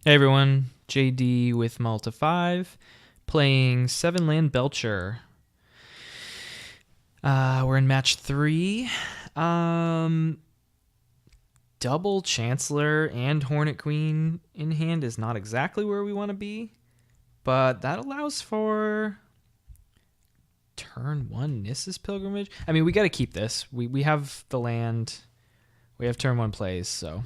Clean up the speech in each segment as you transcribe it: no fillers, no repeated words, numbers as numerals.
Hey everyone, JD with Malta 5, playing 7 land Belcher. We're in match 3. Double Chancellor and Hornet Queen in hand is not exactly where we want to be, but that allows for turn 1 Nissa's Pilgrimage. I mean, we got to keep this. We have the land. We have turn 1 plays, so...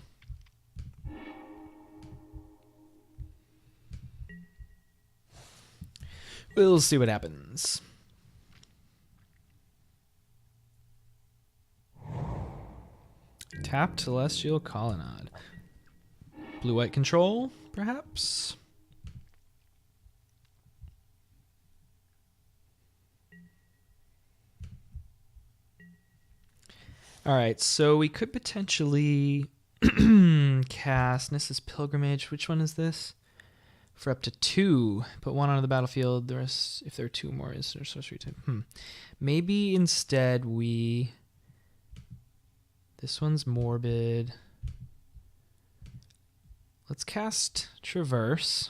we'll see what happens. Tapped Celestial Colonnade. Blue-white control, perhaps? Alright, so we could potentially cast Nissa's Pilgrimage. Which one is this? For up to 2. Put 1 onto the battlefield. The rest, if there are 2 more, is there sorcery type? Maybe instead we... this one's morbid. Let's cast Traverse.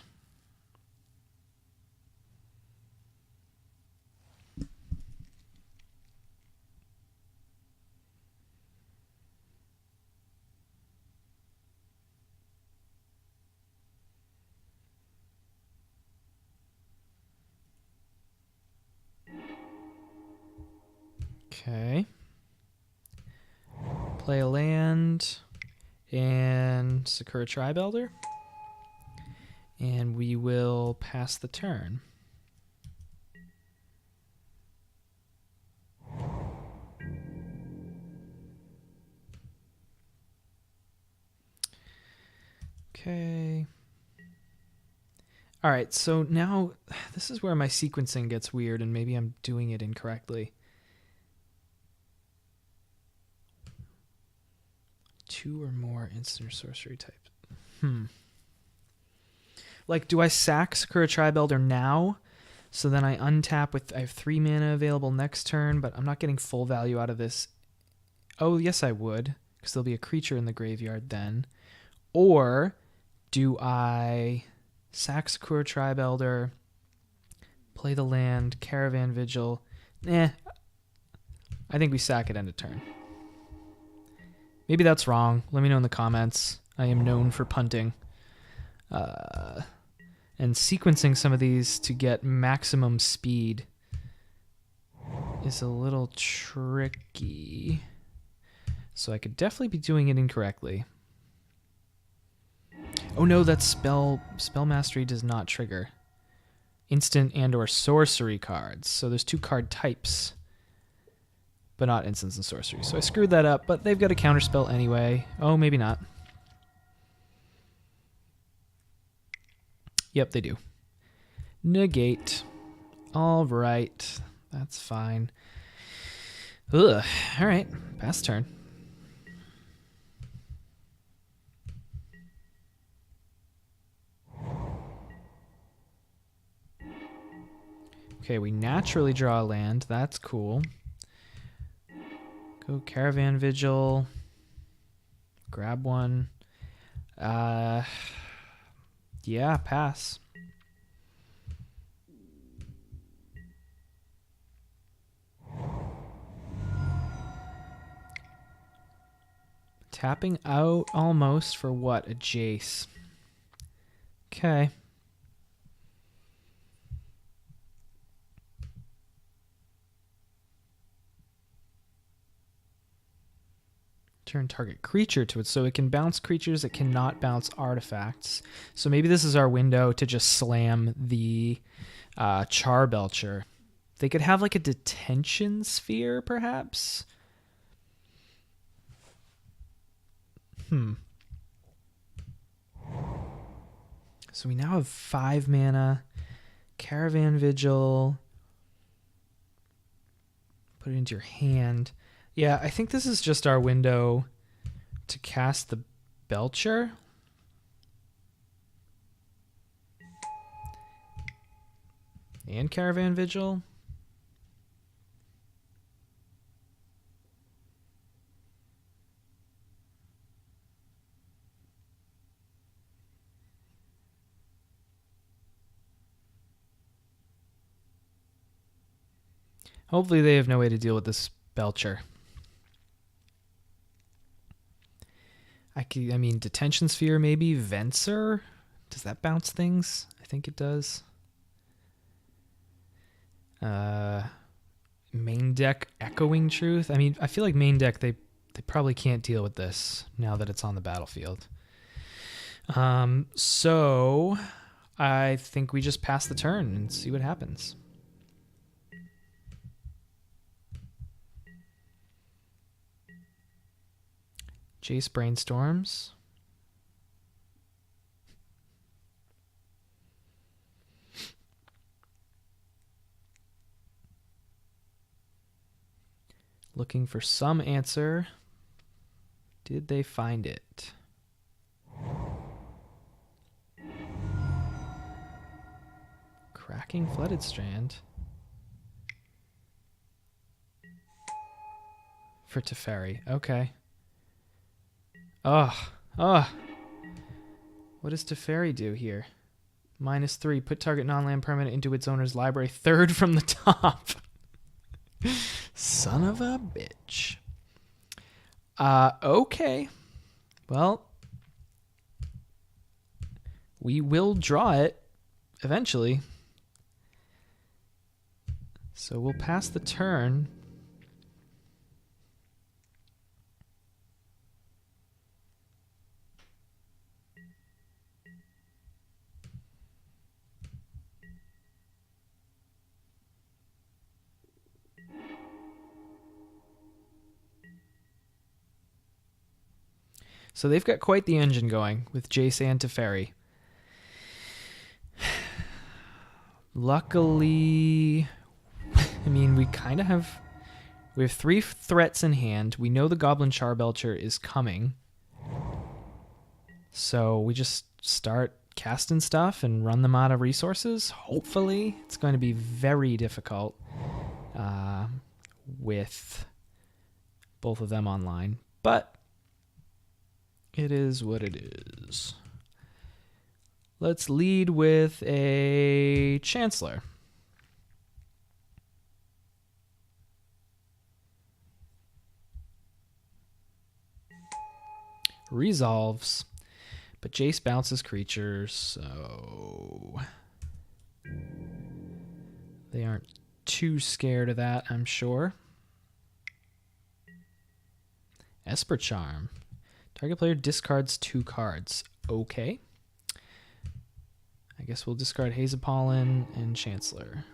Okay. Play a land and Sakura Tribe Elder. And we will pass the turn. Okay. All right, so now this is where my sequencing gets weird and maybe I'm doing it incorrectly. 2 or more instant or sorcery types. Like, do I sack Sakura Tribe Elder now? So then I untap with... I have 3 mana available next turn, but I'm not getting full value out of this. Oh, yes, I would, because there'll be a creature in the graveyard then. Or do I sack Sakura Tribe Elder, play the land, Caravan Vigil? I think we sack it end of turn. Maybe that's wrong. Let me know in the comments. I am known for punting. And sequencing some of these to get maximum speed is a little tricky. So I could definitely be doing it incorrectly. Oh no, that spell mastery does not trigger instant and or sorcery cards. So there's 2 card types, but not instants and sorcery. So I screwed that up, but they've got a counterspell anyway. Oh, maybe not. Yep, they do. Negate. All right. That's fine. Ugh. All right. Pass turn. Okay, we naturally draw a land. That's cool. Go Caravan Vigil. Grab one. Yeah, pass. Tapping out almost for what? A Jace. Okay. Turn target creature to it, so it can bounce creatures, it cannot bounce artifacts. So maybe this is our window to just slam the Char Belcher. They could have like a detention sphere, perhaps? So we now have 5 mana. Caravan Vigil. Put it into your hand. Yeah, I think this is just our window to cast the Belcher. And Caravan Vigil. Hopefully they have no way to deal with this Belcher. I mean, Detention Sphere maybe? Venser? Does that bounce things? I think it does. Main deck Echoing Truth. I mean, I feel like main deck, they probably can't deal with this now that it's on the battlefield. So I think we just pass the turn and see what happens. Jace brainstorms. Looking for some answer. Did they find it? Cracking Flooded Strand. For Teferi. Okay. Ugh. Ugh. What does Teferi do here? -3. Put target non-land permanent into its owner's library. Third from the top. Son of a bitch. Okay. Well, we will draw it eventually. So we'll pass the turn. So they've got quite the engine going with Jace and Teferi. Luckily, I mean, we have 3 threats in hand. We know the Goblin Charbelcher is coming. So we just start casting stuff and run them out of resources. Hopefully, it's going to be very difficult with both of them online. But it is what it is. Let's lead with a Chancellor. Resolves, but Jace bounces creatures, so they aren't too scared of that, I'm sure. Esper Charm. Target player discards 2 cards. Okay. I guess we'll discard Hazepollen and Chancellor.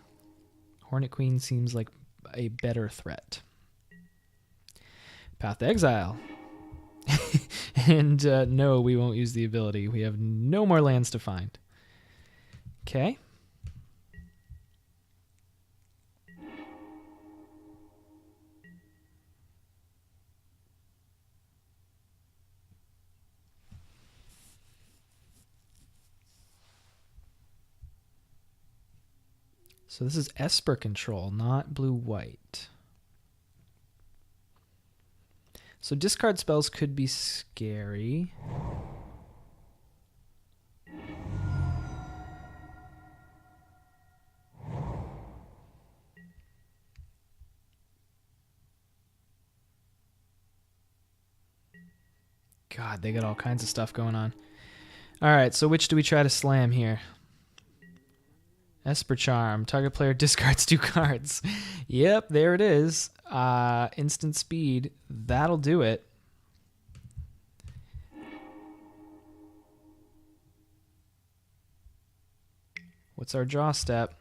Hornet Queen seems like a better threat. Path to Exile. And no, we won't use the ability. We have no more lands to find. Okay. So this is Esper control, not blue-white. So discard spells could be scary. God, they got all kinds of stuff going on. All right, so which do we try to slam here? Esper Charm. Target player discards 2 cards. Yep, there it is. Instant speed. That'll do it. What's our draw step?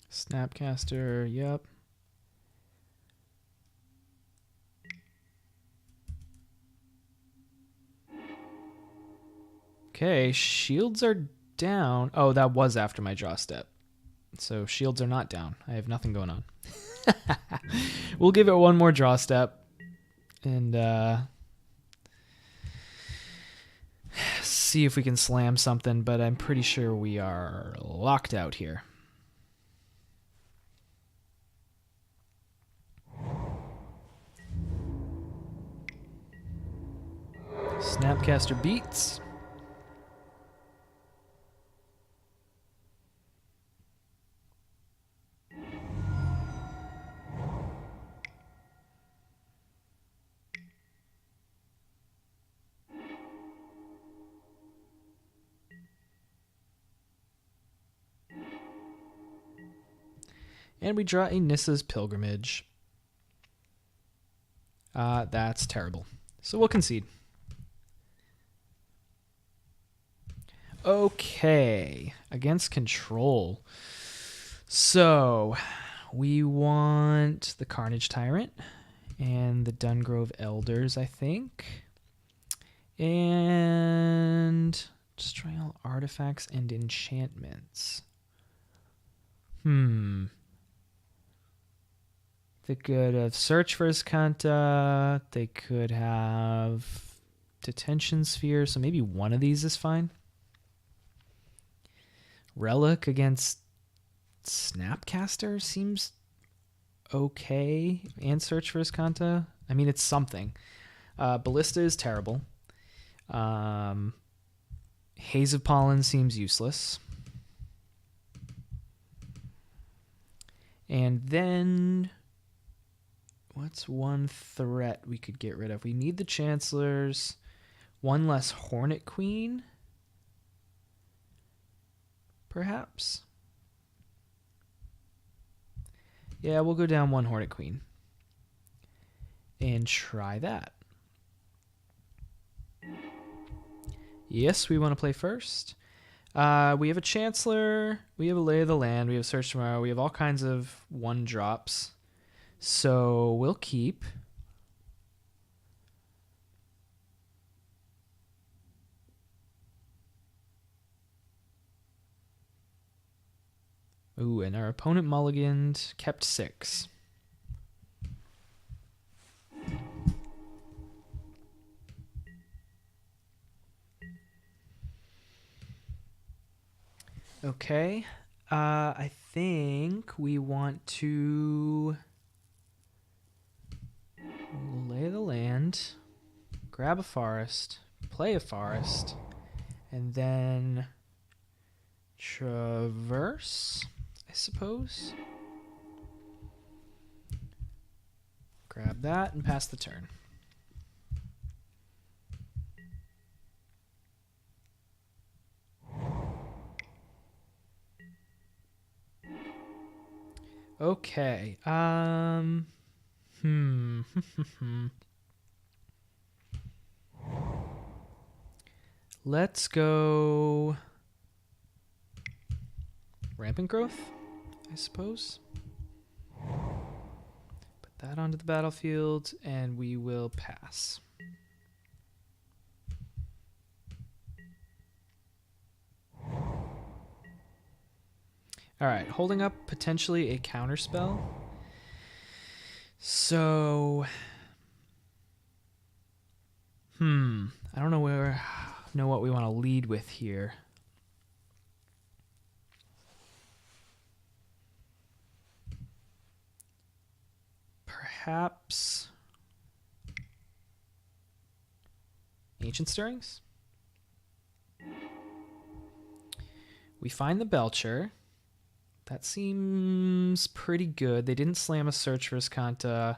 Snapcaster, yep. Okay, shields are down. Oh, that was after my draw step. So shields are not down. I have nothing going on. We'll give it one more draw step. And see if we can slam something, but I'm pretty sure we are locked out here. Snapcaster beats. And we draw a Nissa's Pilgrimage. That's terrible. So we'll concede. Okay. Against control. So we want the Carnage Tyrant and the Dungrove Elders, I think. And destroy all artifacts and enchantments. They could have Search for Iskanta. They could have Detention Sphere. So maybe one of these is fine. Relic against Snapcaster seems okay. And Search for Iskanta. I mean, it's something. Ballista is terrible. Haze of Pollen seems useless. And then what's one threat we could get rid of? We need the Chancellors. One less Hornet Queen, perhaps. Yeah, we'll go down one Hornet Queen and try that. Yes, we want to play first. We have a Chancellor. We have a Lay of the Land. We have Search Tomorrow. We have all kinds of 1-drops. So we'll keep. Ooh, and our opponent mulliganed, kept 6. Okay. I think we want to Lay the Land, grab a forest, play a forest, and then traverse, I suppose. Grab that and pass the turn. Okay. Let's go Rampant Growth, I suppose. Put that onto the battlefield, and we will pass. All right, holding up potentially a counterspell. So, I don't know what we want to lead with here. Perhaps Ancient Stirrings. We find the Belcher. That seems pretty good. They didn't slam a Search for Iskanta.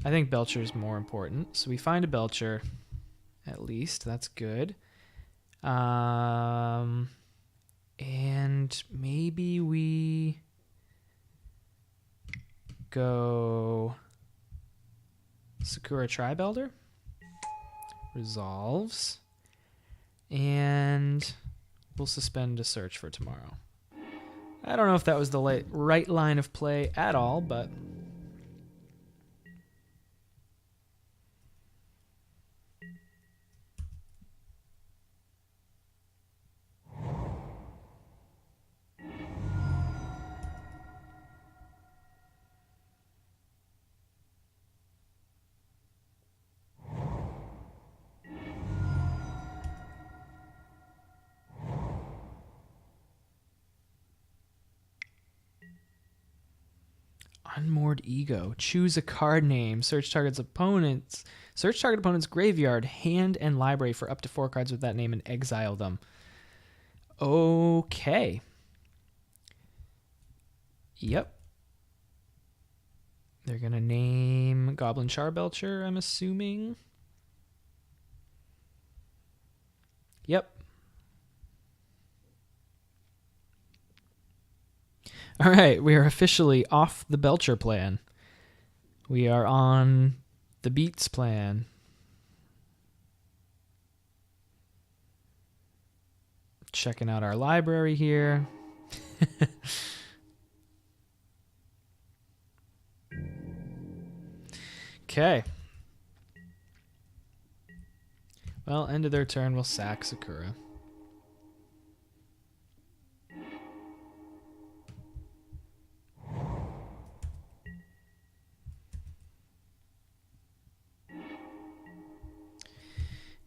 I think Belcher is more important. So we find a Belcher, at least. That's good. And maybe we go Sakura Tribe Elder. Resolves. And we'll suspend a Search for tomorrow. I don't know if that was the right line of play at all, but Unmoored Ego. Choose a card name. Search target opponent's graveyard, hand, and library for up to 4 cards with that name and exile them. Okay. Yep. They're going to name Goblin Charbelcher, I'm assuming. Yep. All right, we are officially off the Belcher plan. We are on the Beats plan. Checking out our library here. Okay. Well, end of their turn, we'll sack Sakura.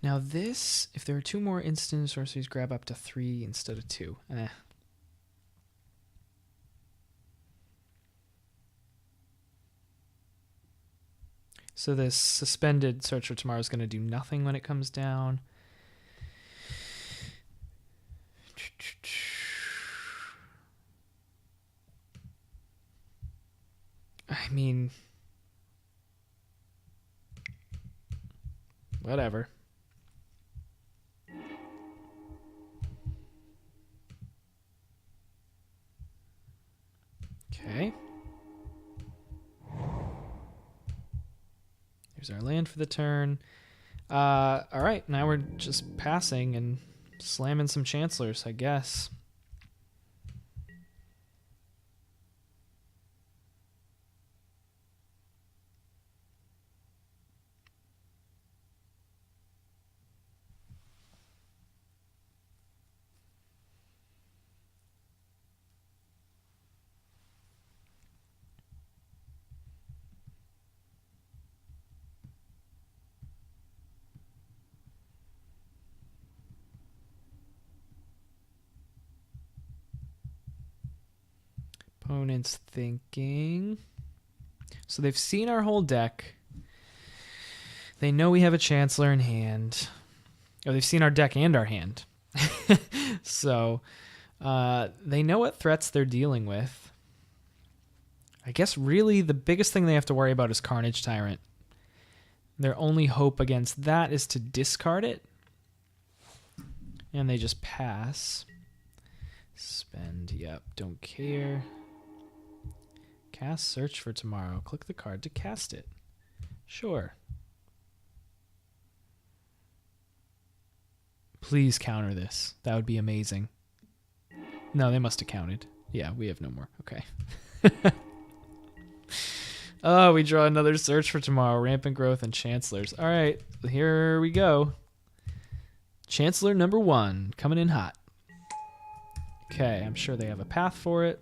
Now this, if there are 2 more instant sorceries, grab up to 3 instead of 2. So this suspended Search for Tomorrow is going to do nothing when it comes down. I mean, whatever. Okay. Here's our land for the turn. All right, now we're just passing and slamming some Chancellors, I guess. Opponent's thinking. So they've seen our whole deck. They know we have a Chancellor in hand. Oh, they've seen our deck and our hand. So they know what threats they're dealing with. I guess really the biggest thing they have to worry about is Carnage Tyrant. Their only hope against that is to discard it. And they just pass. Spend, yep, don't care. Cast Search for Tomorrow. Click the card to cast it. Sure. Please counter this. That would be amazing. No, they must have counted. Yeah, we have no more. Okay. Oh, we draw another Search for Tomorrow. Rampant Growth and Chancellors. All right, here we go. Chancellor number 1, coming in hot. Okay, I'm sure they have a path for it.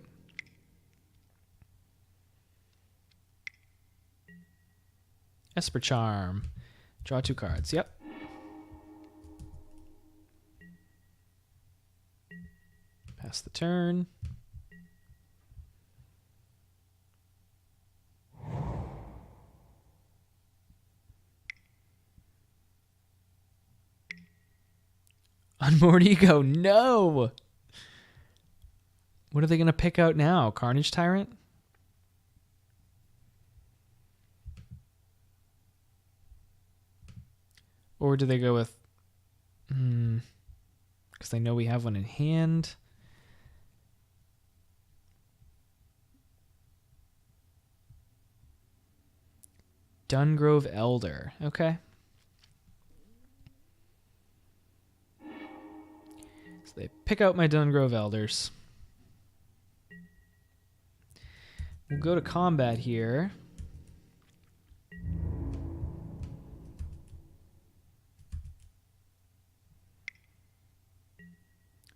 Esper Charm. Draw 2 cards. Yep. Pass the turn. Unmoored Ego. No! What are they going to pick out now? Carnage Tyrant? Or do they go with... because they know we have one in hand. Dungrove Elder. Okay. So they pick out my Dungrove Elders. We'll go to combat here.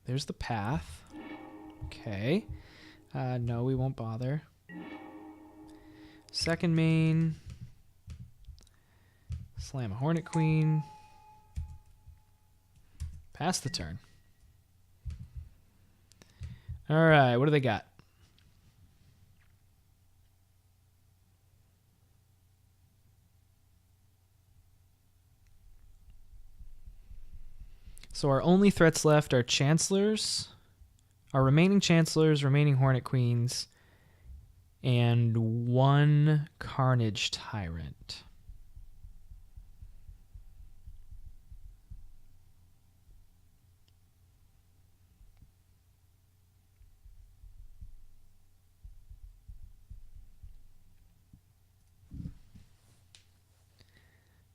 There's the path. Okay. No, we won't bother. Second main. Slam a Hornet Queen. Pass the turn. All right, what do they got? So our only threats left are Chancellors, our remaining Chancellors, remaining Hornet Queens, and one Carnage Tyrant.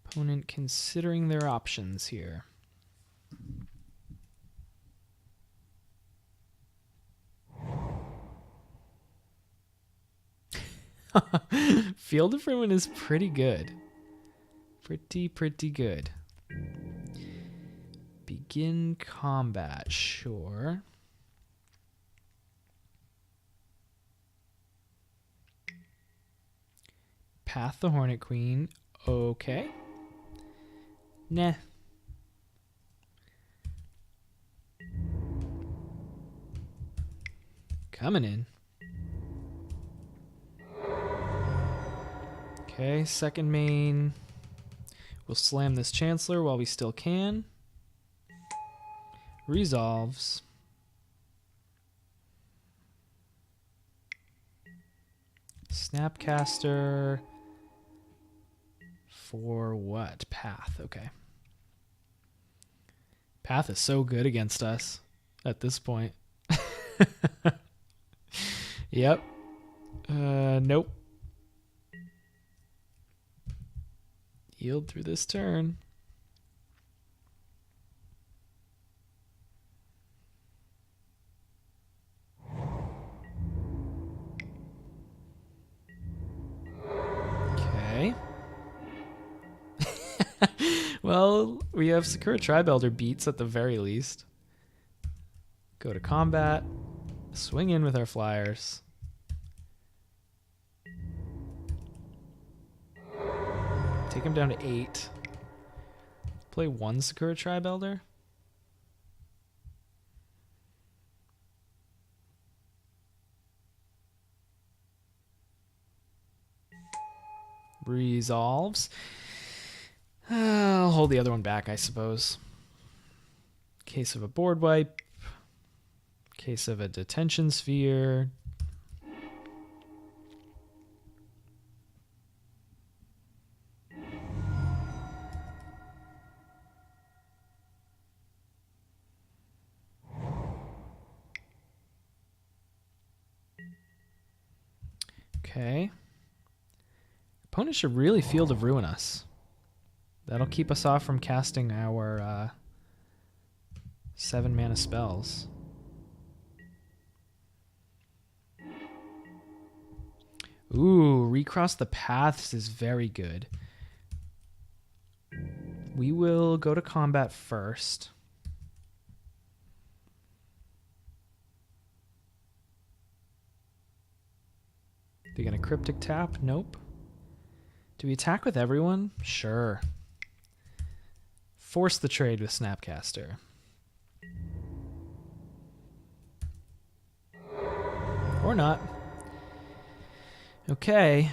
Opponent considering their options here. Field of Ruin is pretty good. Pretty good. Begin combat, sure. Path the Hornet Queen, okay. Nah. Coming in. Okay, second main. We'll slam this Chancellor while we still can. Resolves. Snapcaster. For what? Path, okay. Path is so good against us at this point. Yep. Nope. Yield through this turn. Okay. Well, we have Sakura Tribe Elder beats at the very least. Go to combat. Swing in with our flyers. Take him down to 8. Play one Sakura Tribe Elder. Resolves. I'll hold the other one back, I suppose. Case of a board wipe. Case of a detention sphere. Okay. Opponent should really Field of Ruin us. That'll keep us off from casting our 7 mana spells. Ooh, Recross the Paths is very good. We will go to combat first. They're going to Cryptic Tap? Nope. Do we attack with everyone? Sure. Force the trade with Snapcaster. Or not. Okay.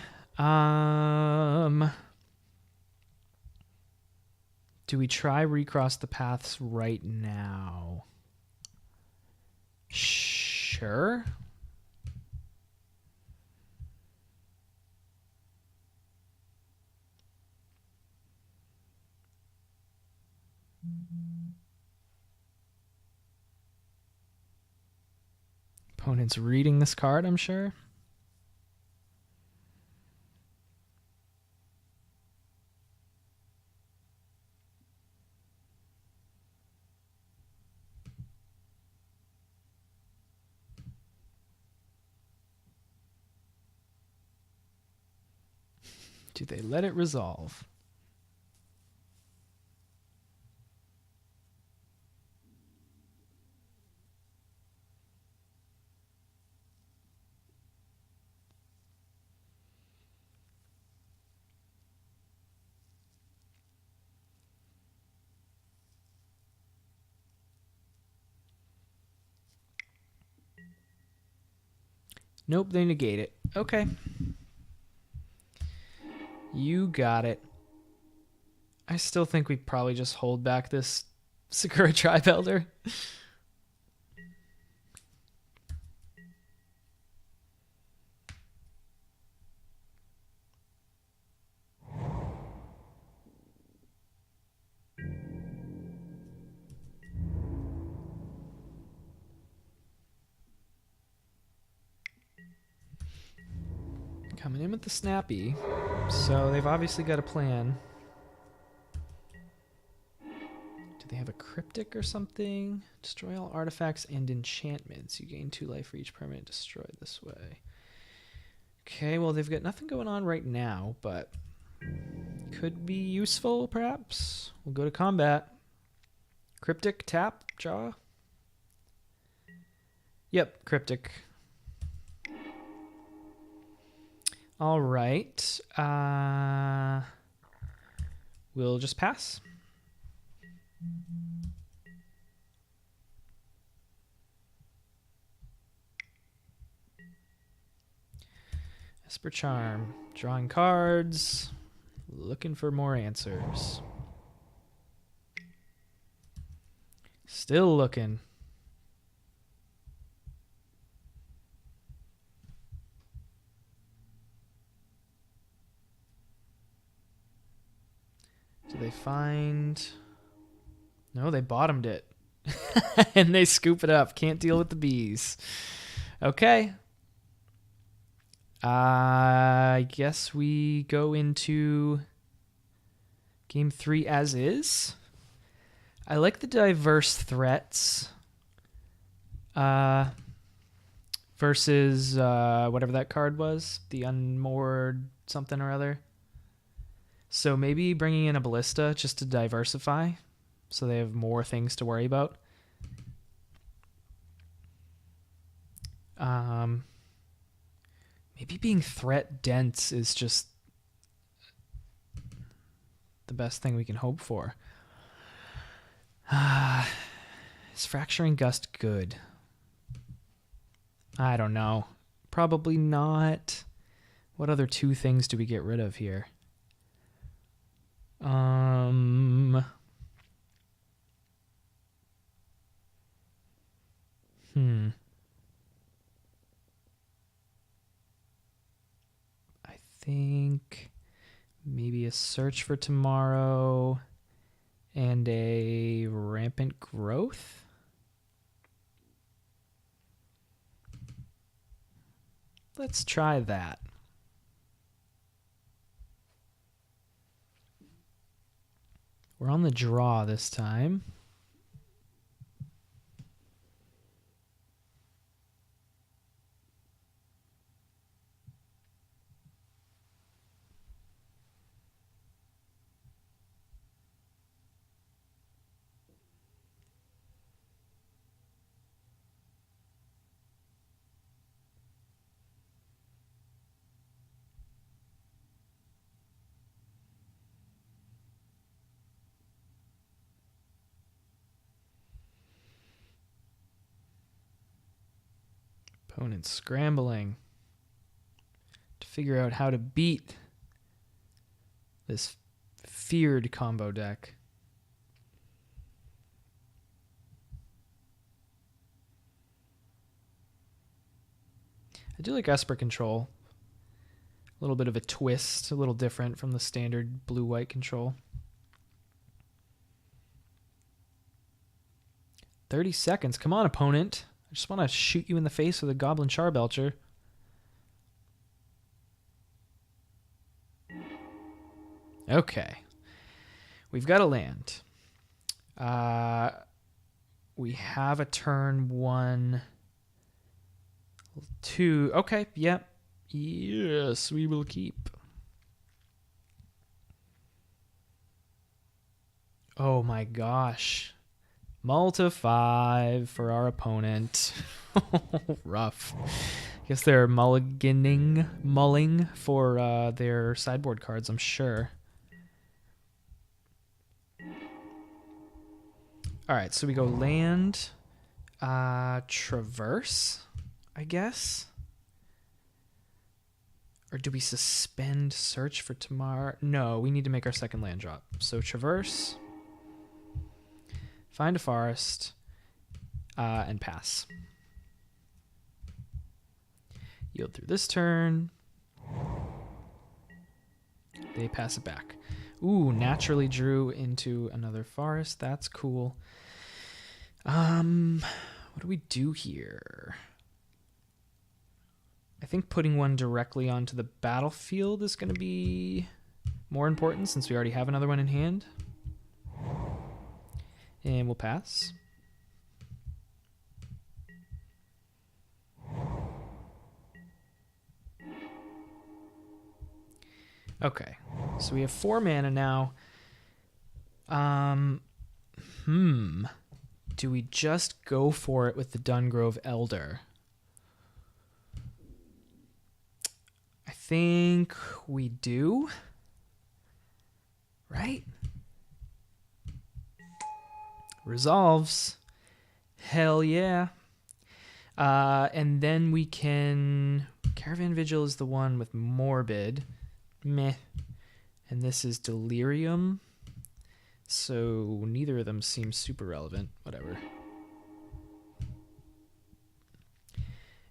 Do we try Recross the Paths right now? Sure. Opponent's reading this card, I'm sure. Do they let it resolve? Nope, they negate it. Okay. You got it. I still think we probably just hold back this Sakura Tribe Elder. Coming in with the snappy, so they've obviously got a plan. Do they have a cryptic or something? Destroy all artifacts and enchantments. You gain 2 life for each permanent destroyed this way. Okay, well, they've got nothing going on right now, but could be useful, perhaps. We'll go to combat. Cryptic, tap, jaw. Yep, cryptic. All right. We'll just pass. Esper Charm. Drawing cards. Looking for more answers. Still looking. Do they find... No, they bottomed it. And they scoop it up. Can't deal with the bees. Okay. I guess we go into game 3 as is. I like the diverse threats. Versus whatever that card was. The unmoored something or other. So maybe bringing in a ballista just to diversify, so they have more things to worry about. Maybe being threat dense is just the best thing we can hope for. Is Fracturing Gust good? I don't know. Probably not. What other 2 things do we get rid of here? I think maybe a Search for Tomorrow and a Rampant Growth. Let's try that. We're on the draw this time. Opponent scrambling to figure out how to beat this feared combo deck. I do like Esper control. A little bit of a twist, a little different from the standard blue-white control. 30 seconds. Come on, opponent. I just want to shoot you in the face with a Goblin Char Belcher. Okay. We've got a land. We have a turn 1, 2. Okay, yep. Yes, we will keep. Oh my gosh. Mull to 5 for our opponent. Rough. Guess they're mulling for their sideboard cards, I'm sure. Alright, so we go land, traverse, I guess? Or do we suspend Search for Tomorrow? No, we need to make our second land drop. So traverse. find a forest, and pass. Yield through this turn. They pass it back. Ooh, naturally drew into another forest. That's cool. What do we do here? I think putting one directly onto the battlefield is going to be more important since we already have another one in hand. And we'll pass. Okay, so we have 4 mana now. Do we just go for it with the Dungrove Elder? I think we do. Right? Resolves. Hell yeah. And then we can... Caravan Vigil is the one with Morbid. Meh. And this is Delirium. So neither of them seems super relevant. Whatever.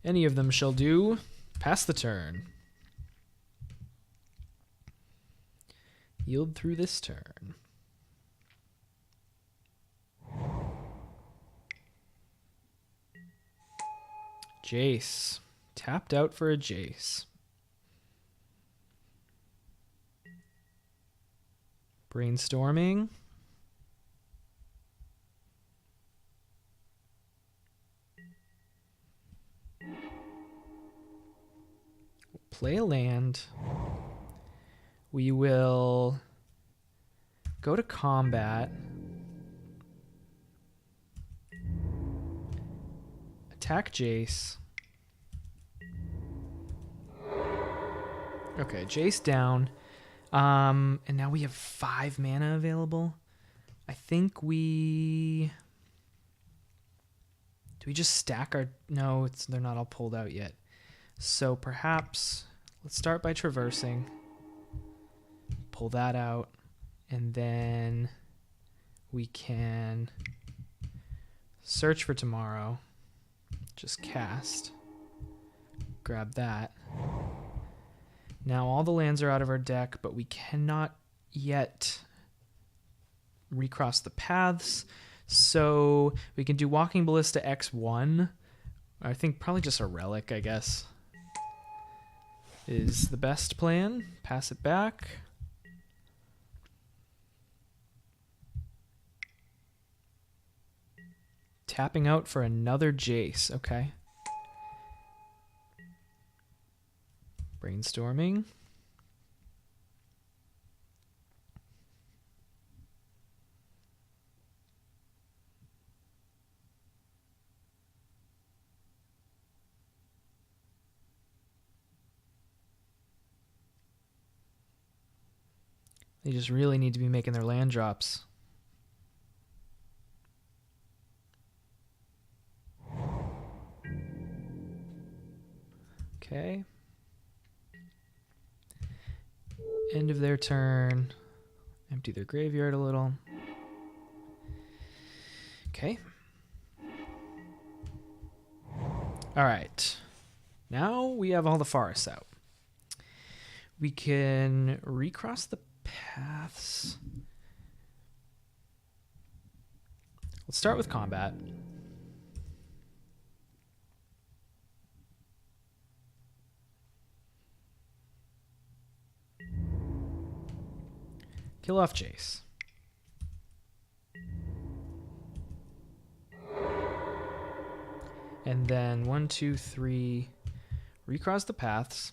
Any of them shall do. Pass the turn. Yield through this turn. Jace. Tapped out for a Jace. Brainstorming. Play a land. We will go to combat. Attack Jace. Okay, Jace down. And now we have 5 mana available. I think we... Do we just stack our... No, they're not all pulled out yet. So perhaps... Let's start by traversing. Pull that out. And then we can search for tomorrow. Just cast. Grab that. Now all the lands are out of our deck, but we cannot yet recross the paths. So we can do Walking Ballista X1. I think probably just a relic, I guess, is the best plan. Pass it back. Tapping out for another Jace. Okay. Brainstorming. They just really need to be making their land drops. Okay. End of their turn. Empty their graveyard a little. Okay. All right. Now we have all the forests out. We can recross the paths. Let's start with combat. Kill off Jace. And then 1, 2, 3, recross the paths.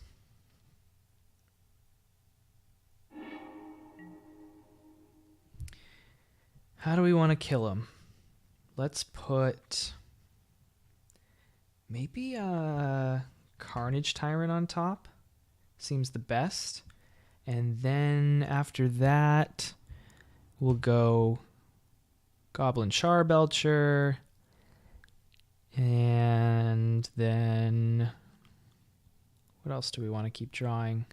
How do we want to kill him? Let's put maybe a Carnage Tyrant on top. Seems the best. And then after that, we'll go Goblin Char Belcher. And then what else do we want to keep drawing?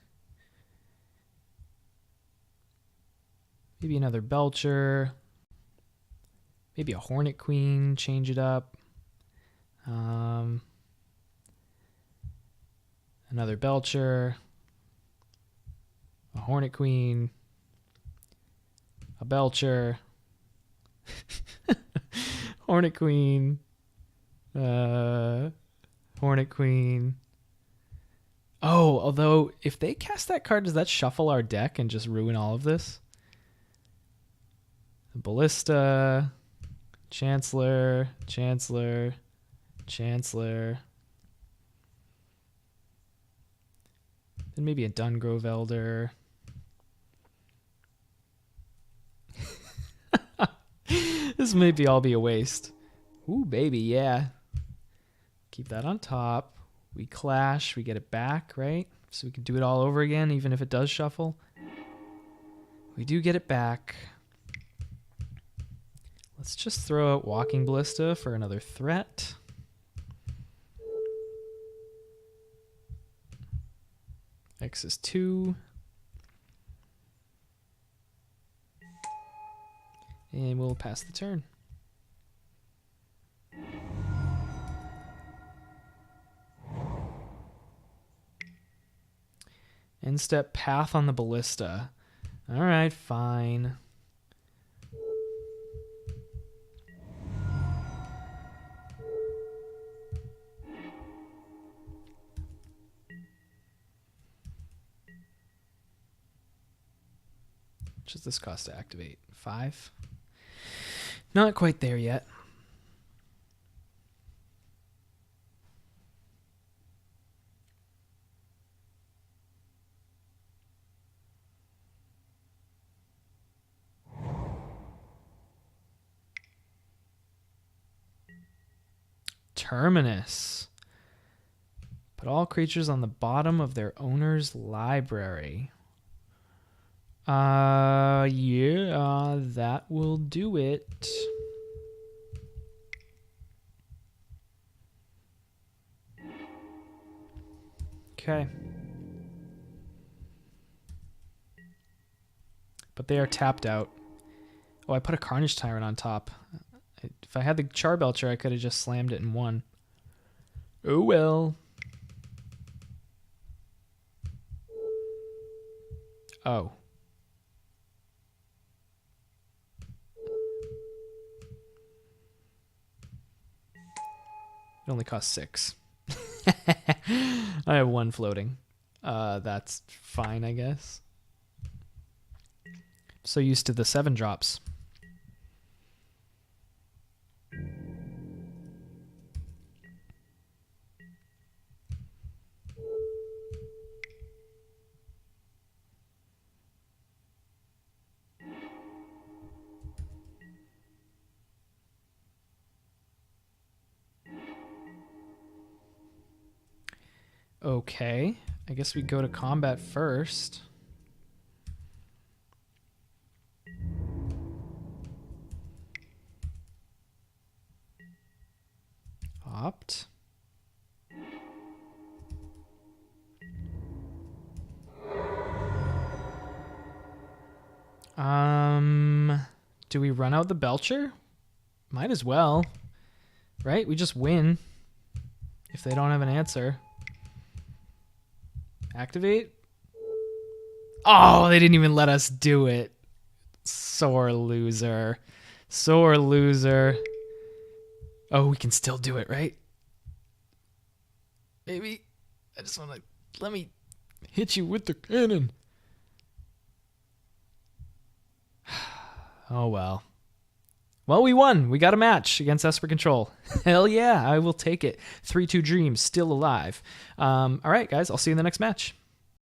Maybe another Belcher. Maybe a Hornet Queen, change it up. Another Belcher. A Hornet Queen. A Belcher. Hornet Queen. Hornet Queen. Oh, although if they cast that card, does that shuffle our deck and just ruin all of this? Ballista, Chancellor, Chancellor, Chancellor. Then maybe a Dungrove Elder. This may all be a waste. Ooh, baby, yeah. Keep that on top. We clash, we get it back, right? So we can do it all over again, even if it does shuffle. We do get it back. Let's just throw out Walking Ballista for another threat. X is 2. And we'll pass the turn. End step Path on the Ballista. All right, fine. What does this cost to activate? 5? Not quite there yet. Terminus. Put all creatures on the bottom of their owner's library. Yeah, that will do it. Okay. But they are tapped out. Oh, I put a Carnage Tyrant on top. If I had the Charbelcher, I could have just slammed it and won. Oh well. Oh. It only costs 6. I have 1 floating. That's fine, I guess. So used to the 7 drops. Okay, I guess we go to combat first. Opt. Do we run out the Belcher? Might as well, right? We just win if they don't have an answer. Activate? Oh, they didn't even let us do it. Sore loser. Sore loser. Oh, we can still do it, right? Maybe. I just want to... Let me hit you with the cannon. Oh, well. Well, we won. We got a match against Esper Control. Hell yeah, I will take it. 3-2 Dreams, still alive. All right, guys, I'll see you in the next match.